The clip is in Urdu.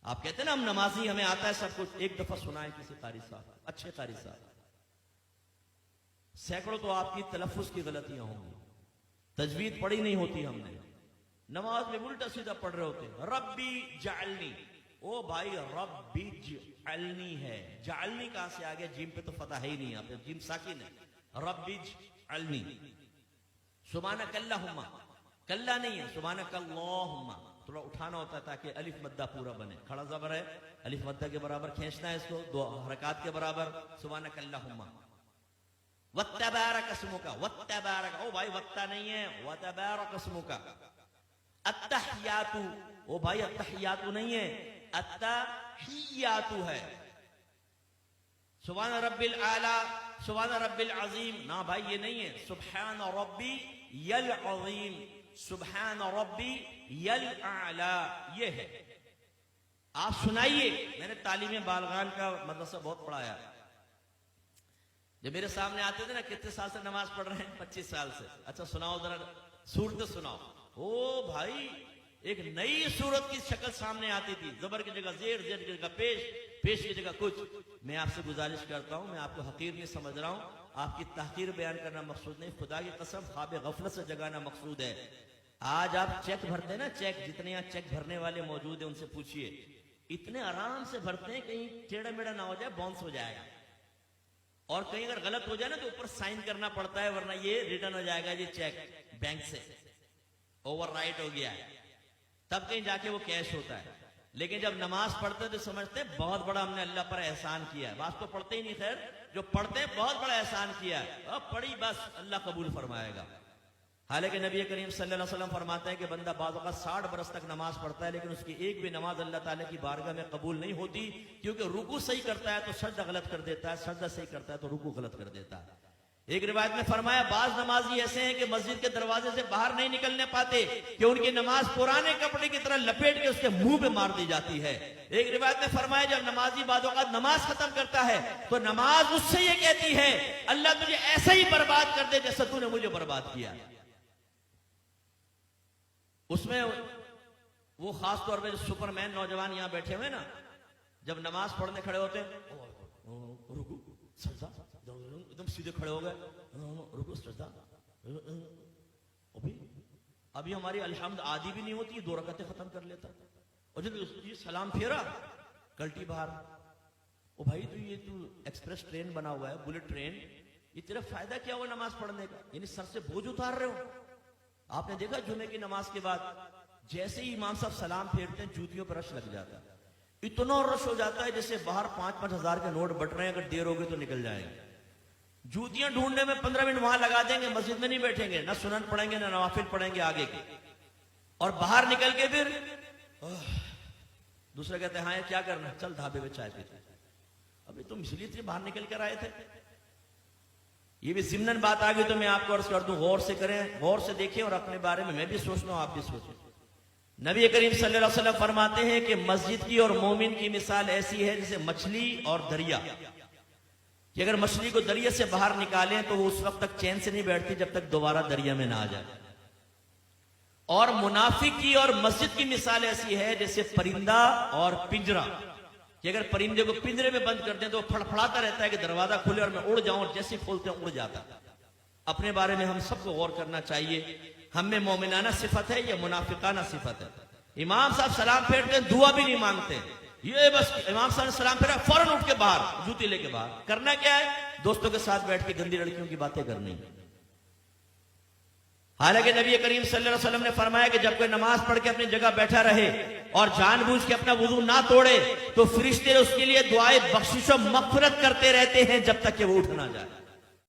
آپ کہتے ہیں نا ہم نمازی ہمیں آتا ہے سب کچھ، ایک دفعہ سنائے کسی قاری صاحب، اچھے قاری صاحب، سینکڑوں تو آپ کی تلفظ کی غلطیاں ہوں گی، تجوید پڑھی نہیں ہوتی ہم نے، نماز میں الٹا سیدھا پڑھ رہے ہوتے ہیں، ربی جعلنی، او بھائی ربی جعلنی ہے، جعلنی کہاں سے آگیا؟ جیم پہ تو فتح ہے ہی نہیں، آپ جیم ساکن ہے، ربی جعلنی، سبحانک اللہم، کلا نہیں ہے، سبحانک اللہم، تھوڑا اٹھانا ہوتا ہے تاکہ الف مدہ پورا بنے، کھڑا زبر ہے، الف مدہ کے برابر کھینچنا ہے اس کو، دو حرکات کے برابر، سبحانک اللہم، وَتَّبَارَكَ اسْمُكَ، وَتَّبَارَكَ، او بھائی وَتَّا نہیں ہے، وَتَبَارَكَ اسْمُكَ، التحیات، او بھائی التحیات نہیں ہے، التحیات ہے، سبحان رب العالی، سبحان رب العظیم، نہ بھائی یہ نہیں ہے، سبحان ربی العظیم، سبحان ربی الاعلی، یہ ہے۔ آپ سنائیے، میں نے تعلیم بالغان کا مدرسہ بہت پڑھایا، جب میرے سامنے آتے تھے نا، کتنے سال سے نماز پڑھ رہے ہیں؟ 25 سال سے، اچھا سناؤ ذرا صورت سناؤ، او بھائی ایک نئی صورت کی شکل سامنے آتی تھی، زبر کی جگہ زیر، زیر کی جگہ پیش، پیش کی جگہ کچھ۔ میں آپ سے گزارش کرتا ہوں، میں آپ کو حقیر نہیں سمجھ رہا ہوں، آپ کی تحقیر بیان کرنا مقصود نہیں، خدا کی قسم خواب غفلت سے جگانا مقصود ہے۔ آج آپ چیک بھرتے ہیں نا، چیک، جتنے یہاں چیک بھرنے والے موجود ہیں ان سے پوچھئے، اتنے آرام سے بھرتے ہیں کہیں ٹیڑھا میڑھا نہ ہو جائے، باؤنس ہو جائے گا، اور کہیں اگر غلط ہو جائے نا تو اوپر سائن کرنا پڑتا ہے، ورنہ یہ ریٹرن ہو جائے گا، یہ چیک بینک سے اوور رائٹ ہو گیا ہے، تب کہیں جا کے وہ کیش ہوتا ہے۔ لیکن جب نماز پڑھتے تو سمجھتے ہیں بہت بڑا ہم نے اللہ پر احسان کیا ہے، بعض تو پڑھتے ہی نہیں، خیر جو پڑھتے ہیں بہت بڑا احسان کیا ہے، اب پڑھی بس اللہ قبول فرمائے گا۔ حالانکہ نبی کریم صلی اللہ علیہ وسلم فرماتے ہیں کہ بندہ بعض اوقات 60 برس تک نماز پڑھتا ہے لیکن اس کی ایک بھی نماز اللہ تعالیٰ کی بارگاہ میں قبول نہیں ہوتی، کیونکہ رکوع صحیح کرتا ہے تو سجدہ غلط کر دیتا ہے، سجدہ صحیح کرتا ہے تو رکوع غلط کر دیتا ہے۔ ایک روایت میں فرمایا بعض نمازی ایسے ہیں کہ مسجد کے دروازے سے باہر نہیں نکلنے پاتے کہ ان کی نماز پرانے کپڑے کی طرح لپیٹ کے اس کے منہ پہ مار دی جاتی ہے۔ ایک روایت میں فرمایا جب نمازی بعض اوقات نماز ختم کرتا ہے تو نماز اس سے یہ کہتی ہے اللہ تجھے ایسا ہی برباد کر دے جیسا تو نے مجھے برباد کیا۔ اس میں وہ خاص طور پہ سپر مین نوجوان یہاں بیٹھے ہوئے نا، جب نماز پڑھنے کھڑے ہوتے ہیں رکوع سجدہ، ایک دم سیدھے کھڑے ہو گئے، رکوع سجدہ، ابھی ہماری الحمد عادی بھی نہیں ہوتی، 2 رکعتیں ختم کر لیتا، اور جب یہ سلام پھیرا کلٹی باہر، او بھائی تو یہ تو ایکسپریس ٹرین بنا ہوا ہے، بلٹ ٹرین، یہ تیرا فائدہ کیا ہوا نماز پڑھنے کا؟ یعنی سر سے بوجھ اتار رہے ہو۔ آپ نے دیکھا جمعے کی نماز کے بعد جیسے ہی امام صاحب سلام پھیرتے ہیں جوتیوں پر رش لگ جاتا ہے، اتنا رش ہو جاتا ہے جیسے باہر 5-5 ہزار کے نوٹ بٹ رہے ہیں، اگر دیر ہوگی تو نکل جائیں گے۔ جوتیاں ڈھونڈنے میں 15 منٹ وہاں لگا دیں گے، مسجد میں نہیں بیٹھیں گے، نہ سنن پڑھیں گے نہ نوافل پڑھیں گے آگے کے، اور باہر نکل کے پھر دوسرے کہتے ہیں ہاں کیا کرنا، چل ڈھابے میں چائے پیتے، ابھی تم اس لیے باہر نکل کر آئے تھے۔ یہ بھی ضمناً بات آ گئی تو میں آپ کو عرض کر دوں، غور سے کریں، غور سے دیکھیں، اور اپنے بارے میں بھی سوچنا ہوں، آپ بھی سوچیں۔ نبی کریم صلی اللہ علیہ وسلم فرماتے ہیں کہ مسجد کی اور مومن کی مثال ایسی ہے جیسے مچھلی اور دریا، کہ اگر مچھلی کو دریا سے باہر نکالیں تو وہ اس وقت تک چین سے نہیں بیٹھتی جب تک دوبارہ دریا میں نہ آ جائے، اور منافق کی اور مسجد کی مثال ایسی ہے جیسے پرندہ اور پنجرہ، کہ اگر پرندے کو پنجرے میں بند کر دیں تو وہ پھڑپھڑاتا رہتا ہے کہ دروازہ کھلے اور میں اڑ جاؤں، اور جیسے کھولتے ہیں اڑ جاتا۔ اپنے بارے میں ہم سب کو غور کرنا چاہیے، ہم میں مومنانہ صفت ہے یا منافقانہ صفت ہے؟ امام صاحب سلام پھیرتے ہیں دعا بھی نہیں مانگتے، یہ بس امام صاحب نے سلام پھیرا فوراً اٹھ کے باہر، جوتی لے کے باہر، کرنا کیا ہے؟ دوستوں کے ساتھ بیٹھ کے گندی لڑکیوں کی باتیں کرنی۔ حالانکہ نبی کریم صلی اللہ علیہ وسلم نے فرمایا کہ جب کوئی نماز پڑھ کے اپنی جگہ بیٹھا رہے اور جان بوجھ کے اپنا وضو نہ توڑے تو فرشتے اس کے لیے دعائے بخشش و مغفرت کرتے رہتے ہیں جب تک کہ وہ اٹھ نہ جائے۔